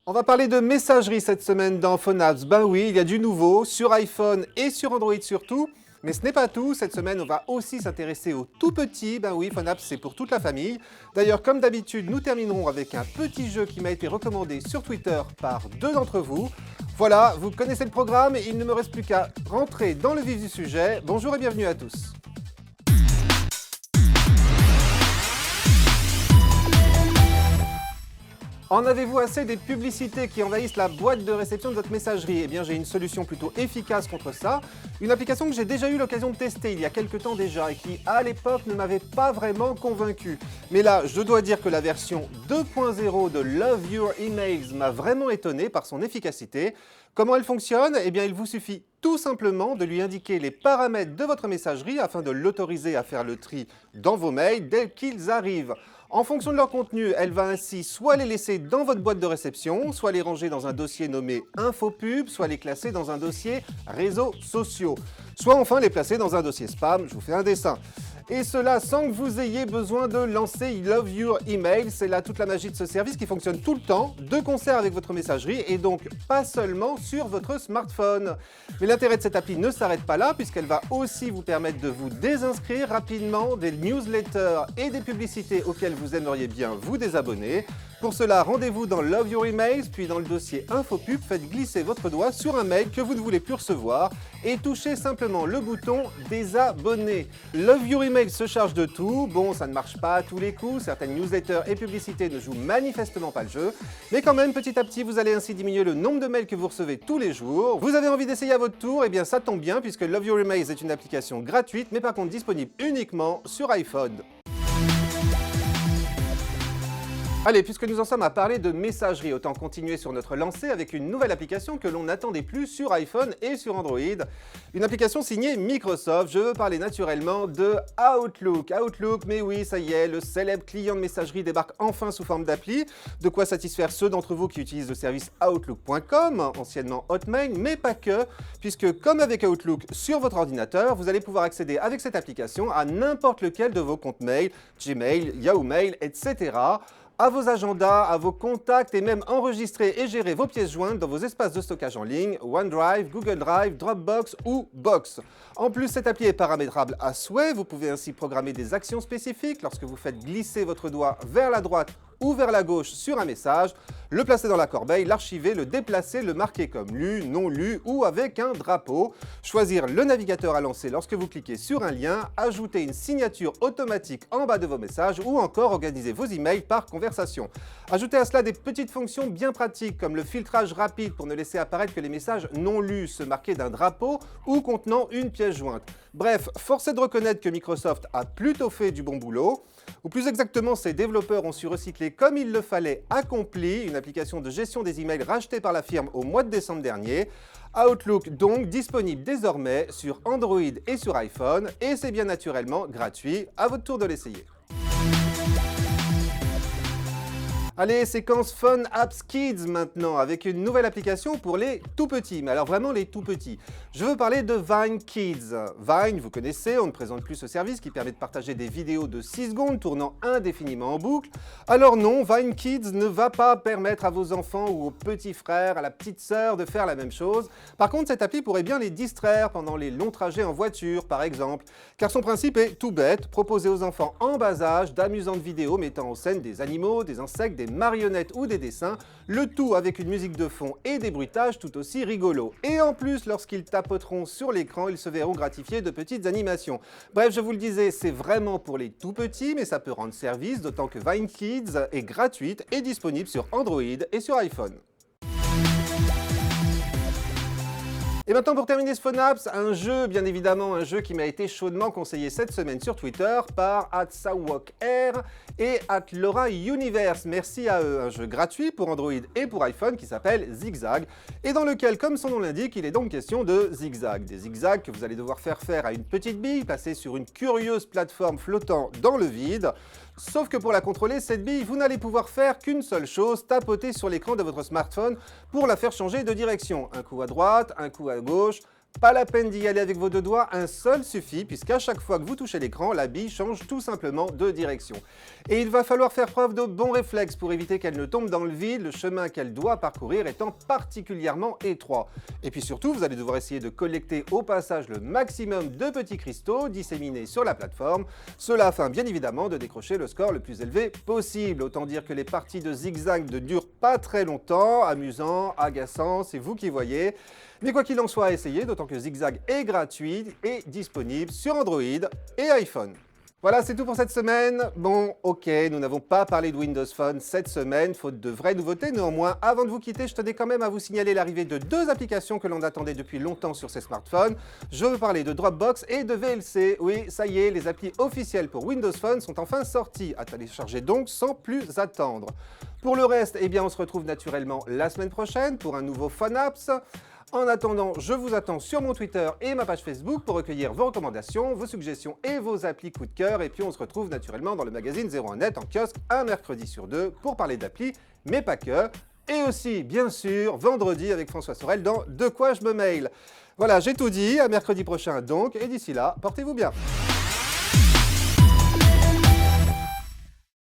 On va parler de messagerie cette semaine dans PhoneApps. Ben oui, il y a du nouveau sur iPhone et sur Android surtout. Mais ce n'est pas tout, cette semaine on va aussi s'intéresser aux tout petits. Ben oui, PhoneApps c'est pour toute la famille. D'ailleurs, comme d'habitude, nous terminerons avec un petit jeu qui m'a été recommandé sur Twitter par deux d'entre vous. Voilà, vous connaissez le programme, il ne me reste plus qu'à rentrer dans le vif du sujet. Bonjour et bienvenue à tous. En avez-vous assez des publicités qui envahissent la boîte de réception de votre messagerie? Eh bien, j'ai une solution plutôt efficace contre ça. Une application que j'ai déjà eu l'occasion de tester il y a quelques temps déjà et qui, à l'époque, ne m'avait pas vraiment convaincu. Mais là, je dois dire que la version 2.0 de Love Your Emails m'a vraiment étonné par son efficacité. Comment elle fonctionne? Eh bien, il vous suffit tout simplement de lui indiquer les paramètres de votre messagerie afin de l'autoriser à faire le tri dans vos mails dès qu'ils arrivent. En fonction de leur contenu, elle va ainsi soit les laisser dans votre boîte de réception, soit les ranger dans un dossier nommé Infopub, soit les classer dans un dossier Réseaux sociaux, soit enfin les placer dans un dossier spam. Je vous fais un dessin. Et cela sans que vous ayez besoin de lancer Love Your Email. C'est là toute la magie de ce service qui fonctionne tout le temps, de concert avec votre messagerie et donc pas seulement sur votre smartphone. Mais l'intérêt de cette appli ne s'arrête pas là puisqu'elle va aussi vous permettre de vous désinscrire rapidement des newsletters et des publicités auxquelles vous aimeriez bien vous désabonner. Pour cela, rendez-vous dans Love Your Emails, puis dans le dossier Infopub, faites glisser votre doigt sur un mail que vous ne voulez plus recevoir et touchez simplement le bouton Désabonner. Love Your Emails se charge de tout. Bon, ça ne marche pas à tous les coups, certaines newsletters et publicités ne jouent manifestement pas le jeu, mais quand même, petit à petit, vous allez ainsi diminuer le nombre de mails que vous recevez tous les jours. Vous avez envie d'essayer à votre tour? Eh bien, ça tombe bien puisque Love Your Emails est une application gratuite, mais par contre disponible uniquement sur iPhone. Allez, puisque nous en sommes à parler de messagerie, autant continuer sur notre lancée avec une nouvelle application que l'on n'attendait plus sur iPhone et sur Android. Une application signée Microsoft, je veux parler naturellement de Outlook. Outlook, mais oui, ça y est, le célèbre client de messagerie débarque enfin sous forme d'appli, de quoi satisfaire ceux d'entre vous qui utilisent le service Outlook.com, anciennement Hotmail, mais pas que, puisque comme avec Outlook sur votre ordinateur, vous allez pouvoir accéder avec cette application à n'importe lequel de vos comptes mail, Gmail, Yahoo Mail, etc., à vos agendas, à vos contacts et même enregistrer et gérer vos pièces jointes dans vos espaces de stockage en ligne, OneDrive, Google Drive, Dropbox ou Box. En plus, cette appli est paramétrable à souhait, vous pouvez ainsi programmer des actions spécifiques lorsque vous faites glisser votre doigt vers la droite ou vers la gauche sur un message, le placer dans la corbeille, l'archiver, le déplacer, le marquer comme lu, non lu ou avec un drapeau, choisir le navigateur à lancer lorsque vous cliquez sur un lien, ajouter une signature automatique en bas de vos messages ou encore organiser vos emails par conversation. Ajoutez à cela des petites fonctions bien pratiques comme le filtrage rapide pour ne laisser apparaître que les messages non lus, se marquer d'un drapeau ou contenant une pièce jointe. Bref, force est de reconnaître que Microsoft a plutôt fait du bon boulot. Ou plus exactement, ses développeurs ont su recycler comme il le fallait Accompli, une application de gestion des emails rachetée par la firme au mois de décembre dernier. Outlook donc disponible désormais sur Android et sur iPhone et c'est bien naturellement gratuit, à votre tour de l'essayer. Allez, séquence Fun Apps Kids maintenant, avec une nouvelle application pour les tout petits, mais alors vraiment les tout petits. Je veux parler de Vine Kids. Vine, vous connaissez, on ne présente plus ce service qui permet de partager des vidéos de 6 secondes tournant indéfiniment en boucle. Alors non, Vine Kids ne va pas permettre à vos enfants ou aux petits frères, à la petite sœur de faire la même chose. Par contre, cette appli pourrait bien les distraire pendant les longs trajets en voiture, par exemple. Car son principe est tout bête, proposer aux enfants en bas âge d'amusantes vidéos mettant en scène des animaux, des insectes, des marionnettes ou des dessins, le tout avec une musique de fond et des bruitages tout aussi rigolos. Et en plus, lorsqu'ils tapoteront sur l'écran, ils se verront gratifiés de petites animations. Bref, je vous le disais, c'est vraiment pour les tout petits, mais ça peut rendre service, d'autant que Vine Kids est gratuite et disponible sur Android et sur iPhone. Et maintenant pour terminer ce PhoneApps, un jeu bien évidemment, un jeu qui m'a été chaudement conseillé cette semaine sur Twitter par @sawalker et @LauraUniverse. Merci à eux, un jeu gratuit pour Android et pour iPhone qui s'appelle Zigzag et dans lequel, comme son nom l'indique, il est donc question de zigzag. Des zigzags que vous allez devoir faire à une petite bille placée sur une curieuse plateforme flottant dans le vide. Sauf que pour la contrôler, cette bille, vous n'allez pouvoir faire qu'une seule chose, tapoter sur l'écran de votre smartphone pour la faire changer de direction. Un coup à droite, un coup à gauche, Pas la peine d'y aller avec vos deux doigts, un seul suffit, puisqu'à chaque fois que vous touchez l'écran, la bille change tout simplement de direction. Et il va falloir faire preuve de bons réflexes pour éviter qu'elle ne tombe dans le vide, le chemin qu'elle doit parcourir étant particulièrement étroit. Et puis surtout, vous allez devoir essayer de collecter au passage le maximum de petits cristaux disséminés sur la plateforme, cela afin bien évidemment de décrocher le score le plus élevé possible. Autant dire que les parties de zigzag ne durent pas très longtemps, amusant, agaçant, c'est vous qui voyez. Mais quoi qu'il en soit, essayez, d'autant que Zigzag est gratuit et disponible sur Android et iPhone. Voilà, c'est tout pour cette semaine. Bon, ok, nous n'avons pas parlé de Windows Phone cette semaine, faute de vraies nouveautés. Néanmoins, avant de vous quitter, je tenais quand même à vous signaler l'arrivée de deux applications que l'on attendait depuis longtemps sur ces smartphones. Je veux parler de Dropbox et de VLC. Oui, ça y est, les applis officielles pour Windows Phone sont enfin sorties. À télécharger donc sans plus attendre. Pour le reste, eh bien, on se retrouve naturellement la semaine prochaine pour un nouveau Phone Apps. En attendant, je vous attends sur mon Twitter et ma page Facebook pour recueillir vos recommandations, vos suggestions et vos applis coup de cœur. Et puis on se retrouve naturellement dans le magazine 01net en kiosque un mercredi sur deux pour parler d'applis, mais pas que. Et aussi, bien sûr, vendredi avec François Sorel dans De quoi je me mail. Voilà, j'ai tout dit, à mercredi prochain donc, et d'ici là, portez-vous bien.